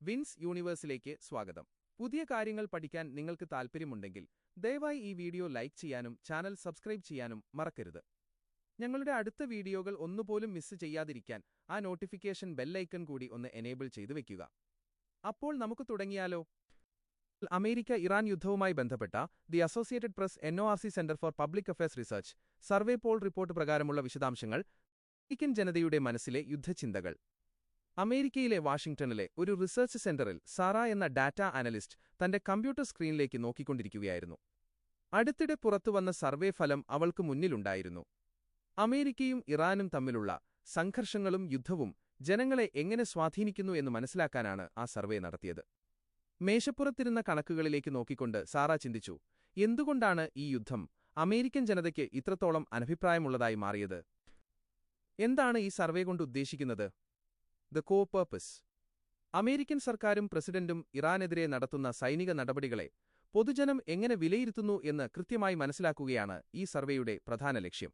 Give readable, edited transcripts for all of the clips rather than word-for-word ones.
Wins യൂണിവേഴ്സിലേക്ക് സ്വാഗതം. പുതിയ കാര്യങ്ങൾ പഠിക്കാൻ നിങ്ങൾക്ക് താൽപ്പര്യമുണ്ടെങ്കിൽ ദയവായി ഈ വീഡിയോ ലൈക്ക് ചെയ്യാനും ചാനൽ സബ്സ്ക്രൈബ് ചെയ്യാനും മറക്കരുത്. ഞങ്ങളുടെ അടുത്ത വീഡിയോകൾ ഒന്നുപോലും മിസ് ചെയ്യാതിരിക്കാൻ ആ നോട്ടിഫിക്കേഷൻ ബെല്ലൈക്കൺ കൂടി ഒന്ന് എനേബിൾ ചെയ്തു വെക്കുക. അപ്പോൾ നമുക്ക് തുടങ്ങിയാലോ? അമേരിക്ക-ഇറാൻ യുദ്ധവുമായി ബന്ധപ്പെട്ട the Associated Press NORC centre for public affairs research survey poll report പ്രകാരമുള്ള വിശദാംശങ്ങൾ. അമേരിക്കൻ ജനതയുടെ മനസ്സിലെ യുദ്ധചിന്തകൾ. അമേരിക്കയിലെ വാഷിംഗ്ടണിലെ ഒരു റിസർച്ച് സെന്ററിൽ സാറ എന്ന ഡാറ്റാ അനലിസ്റ്റ് തന്റെ കമ്പ്യൂട്ടർ സ്ക്രീനിലേക്ക് നോക്കിക്കൊണ്ടിരിക്കുകയായിരുന്നു. അടുത്തിടെ പുറത്തുവന്ന സർവേ ഫലം അവൾക്ക് മുന്നിലുണ്ടായിരുന്നു. അമേരിക്കയും ഇറാനും തമ്മിലുള്ള സംഘർഷങ്ങളും യുദ്ധവും ജനങ്ങളെ എങ്ങനെ സ്വാധീനിക്കുന്നു എന്ന് മനസ്സിലാക്കാനാണ് ആ സർവേ നടത്തിയത്. മേശപ്പുറത്തിരുന്ന കണക്കുകളിലേക്ക് നോക്കിക്കൊണ്ട് സാറ ചിന്തിച്ചു, എന്തുകൊണ്ടാണ് ഈ യുദ്ധം അമേരിക്കൻ ജനതയ്ക്ക് ഇത്രത്തോളം അനഭിപ്രായമുള്ളതായി മാറിയത്? എന്താണ് ഈ സർവേ കൊണ്ട് ഉദ്ദേശിക്കുന്നത്? The core purpose. അമേരിക്കൻ സർക്കാരും പ്രസിഡന്റും ഇറാനെതിരെ നടത്തുന്ന സൈനിക നടപടികളെ പൊതുജനം എങ്ങനെ വിലയിരുത്തുന്നു എന്ന് കൃത്യമായി മനസ്സിലാക്കുകയാണ് ഈ സർവേയുടെ പ്രധാന ലക്ഷ്യം.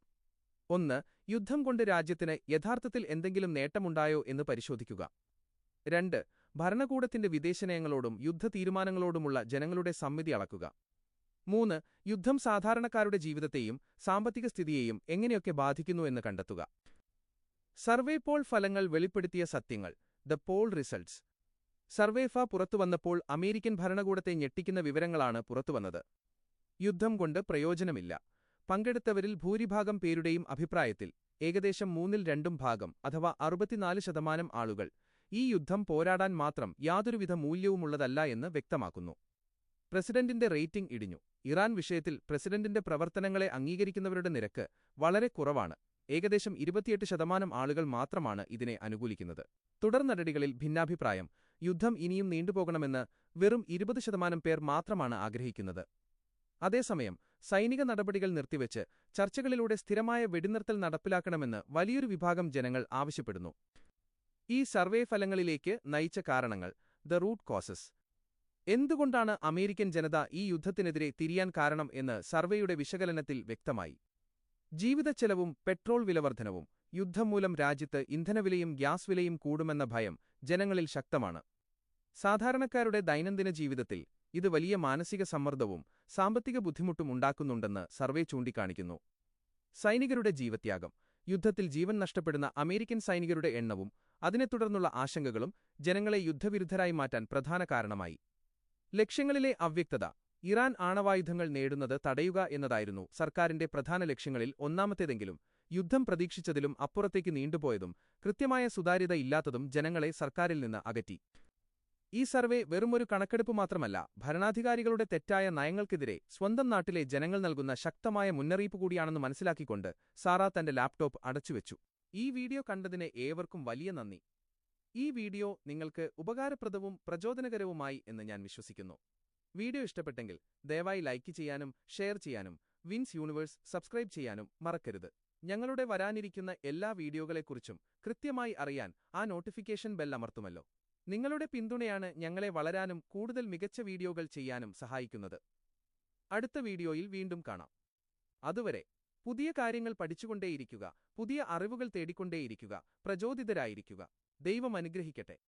1. യുദ്ധം കൊണ്ട് രാജ്യത്തിന് യഥാർത്ഥത്തിൽ എന്തെങ്കിലും നേട്ടമുണ്ടായോ എന്ന് പരിശോധിക്കുക. 2. ഭരണകൂടത്തിന്റെ വിദേശനയങ്ങളോടും യുദ്ധതീരുമാനങ്ങളോടുമുള്ള ജനങ്ങളുടെ സമ്മതി അളക്കുക. 3. യുദ്ധം സാധാരണക്കാരുടെ ജീവിതത്തെയും സാമ്പത്തിക സ്ഥിതിയെയും എങ്ങനെയൊക്കെ ബാധിക്കുന്നു എന്ന് കണ്ടെത്തുക. സർവേ പോൾ ഫലങ്ങൾ വെളിപ്പെടുത്തിയ സത്യങ്ങൾ. The poll results. സർവേഫ പുറത്തുവന്നപ്പോൾ അമേരിക്കൻ ഭരണകൂടത്തെ ഞെട്ടിക്കുന്ന വിവരങ്ങളാണ് പുറത്തുവന്നത്. യുദ്ധം കൊണ്ട് പ്രയോജനമില്ല. പങ്കെടുത്തവരിൽ ഭൂരിഭാഗം പേരുടെയും അഭിപ്രായത്തിൽ ഏകദേശം 2/3 അഥവാ 64% ആളുകൾ ഈ യുദ്ധം പോരാടാൻ മാത്രം യാതൊരുവിധ മൂല്യവുമുള്ളതല്ല എന്ന് വ്യക്തമാക്കുന്നു. പ്രസിഡന്റിന്റെ റേറ്റിംഗ് ഇടിഞ്ഞു. ഇറാൻ വിഷയത്തിൽ പ്രസിഡന്റിന്റെ പ്രവർത്തനങ്ങളെ അംഗീകരിക്കുന്നവരുടെ നിരക്ക് വളരെ കുറവാണ്. ഏകദേശം 28% ആളുകൾ മാത്രമാണ് ഇതിനെ അനുകൂലിക്കുന്നത്. തുടർ നടപടികളിൽ ഭിന്നാഭിപ്രായം. യുദ്ധം ഇനിയും നീണ്ടുപോകണമെന്ന് വെറും 20% പേർ മാത്രമാണ് ആഗ്രഹിക്കുന്നത്. അതേസമയം സൈനിക നടപടികൾ നിർത്തിവെച്ച് ചർച്ചകളിലൂടെ സ്ഥിരമായ വെടിനിർത്തൽ നടപ്പിലാക്കണമെന്ന് വലിയൊരു വിഭാഗം ജനങ്ങൾ ആവശ്യപ്പെടുന്നു. ഈ സർവേ ഫലങ്ങളിലേക്ക് നയിച്ച കാരണങ്ങൾ. The root causes. എന്തുകൊണ്ടാണ് അമേരിക്കൻ ജനത ഈ യുദ്ധത്തിനെതിരെ തിരിയാൻ കാരണം എന്ന് സർവേയുടെ വിശകലനത്തിൽ വ്യക്തമായി. ജീവിതച്ചെലവും പെട്രോൾ വിലവർദ്ധനവും. യുദ്ധം മൂലം രാജ്യത്ത് ഇന്ധനവിലയും ഗ്യാസ് വിലയും കൂടുമെന്ന ഭയം ജനങ്ങളിൽ ശക്തമാണ്. സാധാരണക്കാരുടെ ദൈനംദിന ജീവിതത്തിൽ ഇത് വലിയ മാനസിക സമ്മർദ്ദവും സാമ്പത്തിക ബുദ്ധിമുട്ടും ഉണ്ടാക്കുന്നുണ്ടെന്ന് സർവേ ചൂണ്ടിക്കാണിക്കുന്നു. സൈനികരുടെ ജീവത്യാഗം. യുദ്ധത്തിൽ ജീവൻ നഷ്ടപ്പെടുന്ന അമേരിക്കൻ സൈനികരുടെ എണ്ണവും അതിനെ തുടർന്നുള്ള ആശങ്കകളും ജനങ്ങളെ യുദ്ധവിരുദ്ധരായി മാറ്റാൻ പ്രധാന കാരണമായി. ലക്ഷ്യങ്ങളിലെ അവ്യക്തത. ഇറാൻ ആണവായുധങ്ങൾ നേടുന്നത് തടയുക എന്നതായിരുന്നു സർക്കാരിന്റെ പ്രധാന ലക്ഷ്യങ്ങളിൽ ഒന്നാമത്തേതെങ്കിലും യുദ്ധം പ്രതീക്ഷിച്ചതിലും അപ്പുറത്തേക്ക് നീണ്ടുപോയതും കൃത്യമായ സുതാര്യത ഇല്ലാത്തതും ജനങ്ങളെ സർക്കാരിൽ നിന്ന് അകറ്റി. ഈ സർവേ വെറുമൊരു കണക്കെടുപ്പ് മാത്രമല്ല, ഭരണാധികാരികളുടെ തെറ്റായ നയങ്ങൾക്കെതിരെ സ്വന്തം നാട്ടിലെ ജനങ്ങൾ നൽകുന്ന ശക്തമായ മുന്നറിയിപ്പ് കൂടിയാണെന്ന് മനസ്സിലാക്കിക്കൊണ്ട് സാറ തന്റെ ലാപ്ടോപ്പ് അടച്ചുവെച്ചു. ഈ വീഡിയോ കണ്ടതിന് ഏവർക്കും വലിയ നന്ദി. ഈ വീഡിയോ നിങ്ങൾക്ക് ഉപകാരപ്രദവും പ്രചോദനകരവുമായി എന്ന് ഞാൻ വിശ്വസിക്കുന്നു. വീഡിയോ ഇഷ്ടപ്പെട്ടെങ്കിൽ ദയവായി ലൈക്ക് ചെയ്യാനും ഷെയർ ചെയ്യാനും വിൻസ് യൂണിവേഴ്സ് സബ്സ്ക്രൈബ് ചെയ്യാനും മറക്കരുത്. ഞങ്ങളുടെ വരാനിരിക്കുന്ന എല്ലാ വീഡിയോകളെക്കുറിച്ചും കൃത്യമായി അറിയാൻ ആ നോട്ടിഫിക്കേഷൻ ബെൽ അമർത്തുമല്ലോ. നിങ്ങളുടെ പിന്തുണയാണ് ഞങ്ങളെ വളരാനും കൂടുതൽ മികച്ച വീഡിയോകൾ ചെയ്യാനും സഹായിക്കുന്നത്. അടുത്ത വീഡിയോയിൽ വീണ്ടും കാണാം. അതുവരെ പുതിയ കാര്യങ്ങൾ പഠിച്ചുകൊണ്ടേയിരിക്കുക, പുതിയ അറിവുകൾ തേടിക്കൊണ്ടേയിരിക്കുക, പ്രചോദിതരായിരിക്കുക. ദൈവം അനുഗ്രഹിക്കട്ടെ.